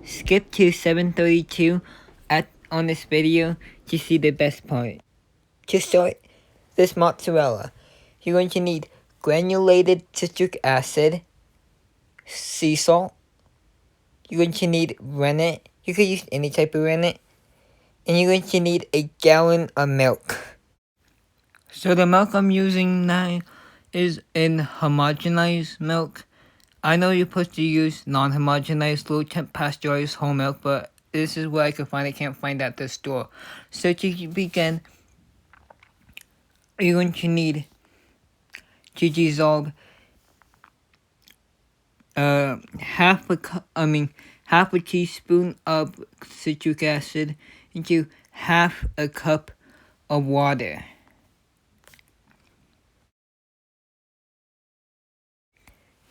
skip to 732 on this video to see the best part. To start this mozzarella, you're going to need granulated citric acid, sea salt, you're going to need rennet, you could use any type of rennet, and you're going to need a gallon of milk. So the milk I'm using now is in homogenized milk. I know you're supposed to use non-homogenized low temp pasteurized whole milk, but this is where I can find. I can't find at the store. So to begin, you're going to need to dissolve half a teaspoon of citric acid into half a cup of water.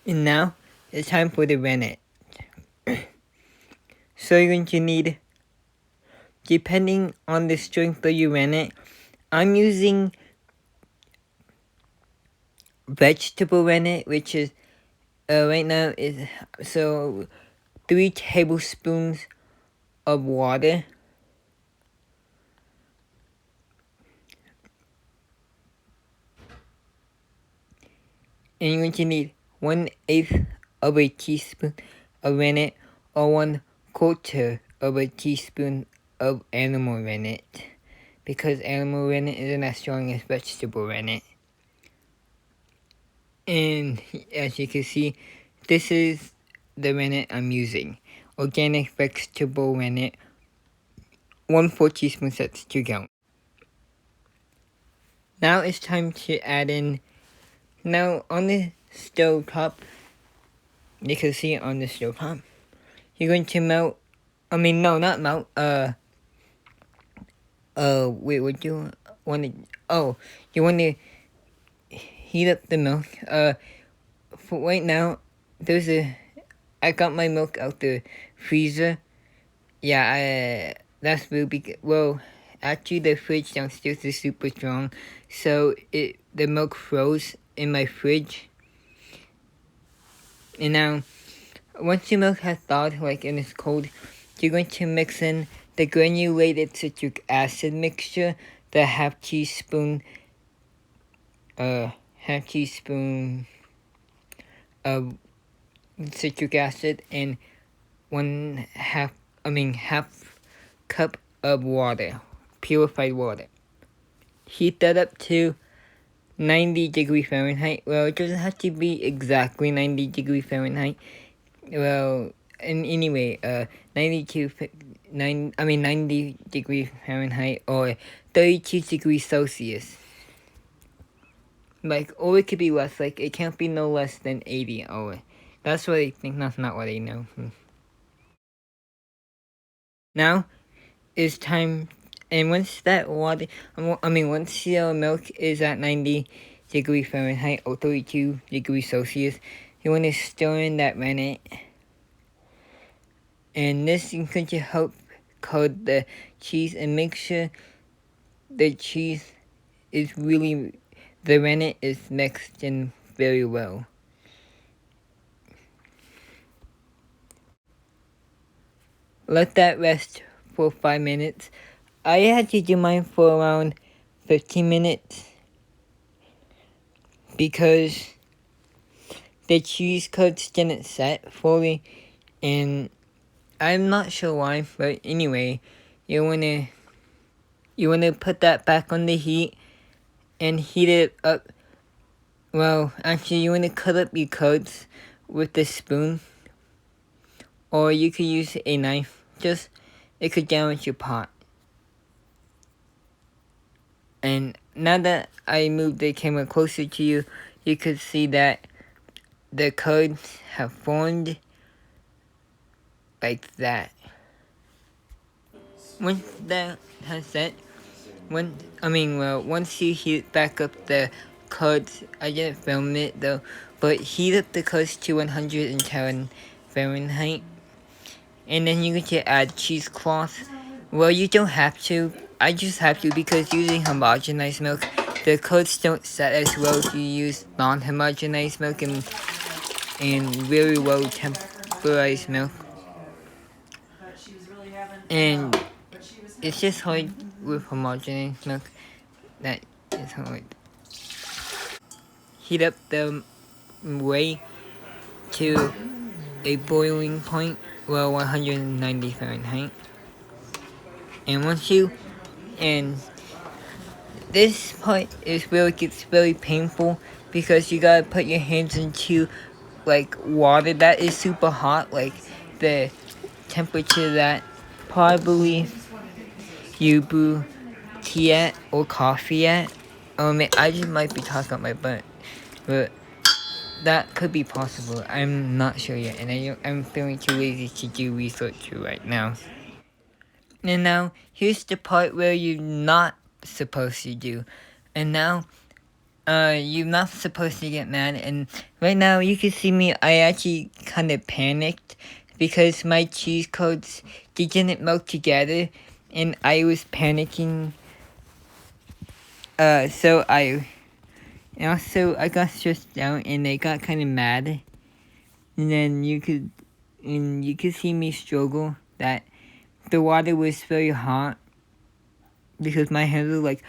And now it's time for the rennet. So you're going to need, depending on the strength of your rennet, I'm using vegetable rennet, which is right now is 3 tablespoons of water. And you're going to need 1/8 of a teaspoon of rennet or 1/4 of a teaspoon of animal rennet, because animal rennet isn't as strong as vegetable rennet. And as you can see, this is the rennet I'm using. Organic vegetable rennet, 1/4 teaspoon sets to gallon. Now it's time to add in. Now on the stove top, you can see it on the stove top, you're going to melt. No, not melt. Wait, what you want to? Oh, you want to heat up the milk. For right now, I got my milk out the freezer. Yeah, that's really well. Actually, the fridge downstairs is super strong, so the milk froze in my fridge. And now, once your milk has thawed, and it's cold, you're going to mix in the granulated citric acid mixture, the half teaspoon of citric acid, and half cup of water, purified water. Heat that up to 90 degree Fahrenheit. Well, it doesn't have to be exactly 90 degree Fahrenheit. Well, and anyway, 90 degree Fahrenheit or 32 degrees Celsius. Or it could be less. It can't be no less than 80. That's what I think. That's not what I know. Now, it's time. And once that water, once your milk is at 90 degree Fahrenheit or 32 degrees Celsius, you want to stir in that rennet. And this is going to help coat the cheese and make sure the cheese is the rennet is mixed in very well. Let that rest for 5 minutes. I had to do mine for around 15 minutes because the cheese coats didn't set fully, and I'm not sure why, but anyway, you wanna put that back on the heat and heat it up. Well, actually, you wanna cut up your coats with the spoon, or you could use a knife. It could damage your pot. And now that I moved the camera closer to you, you could see that the coats have formed like that. Once that has set, once you heat back up the coats, I didn't film it though, but heat up the coats to 110 Fahrenheit. And then you're going to add cheesecloth. Well, you don't have to. I just have to because using homogenized milk, the coats don't set as well if you use non-homogenized milk and very low temperized milk. And it's just hard with homogeneous milk. That is hard. Heat up the whey to a boiling point, well, 190 Fahrenheit. And this part is where it gets very painful because you gotta put your hands into like water that is super hot, like the temperature that probably you brew tea at or coffee at. I just might be talking out my butt, but that could be possible. I'm not sure yet, and I'm feeling too lazy to do research right now. And now, here's the part where you're not supposed to do. And now, you're not supposed to get mad. And right now, you can see me, I actually kind of panicked because my cheese coats, they didn't melt together. And I was panicking. So I got stressed out and I got kind of mad. And then you could see me struggle that the water was very hot because my hands were like,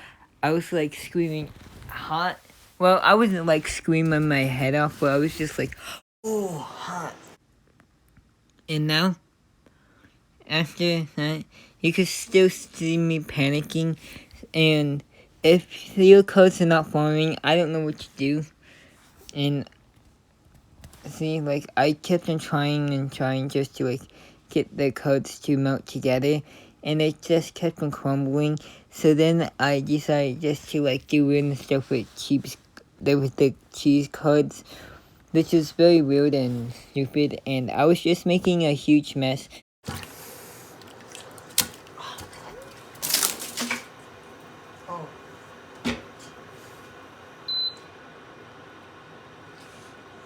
I was like screaming hot. Well, I wasn't like screaming my head off, but I was just like, oh, hot. And now, after that, you could still see me panicking. And if your coats are not forming, I don't know what to do. And see, like, I kept on trying and trying just to, like, get the coats to melt together, and it just kept on crumbling. So then I decided just to, like, do weird stuff with the cheese curds, which is very weird and stupid, and I was just making a huge mess.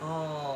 Oh.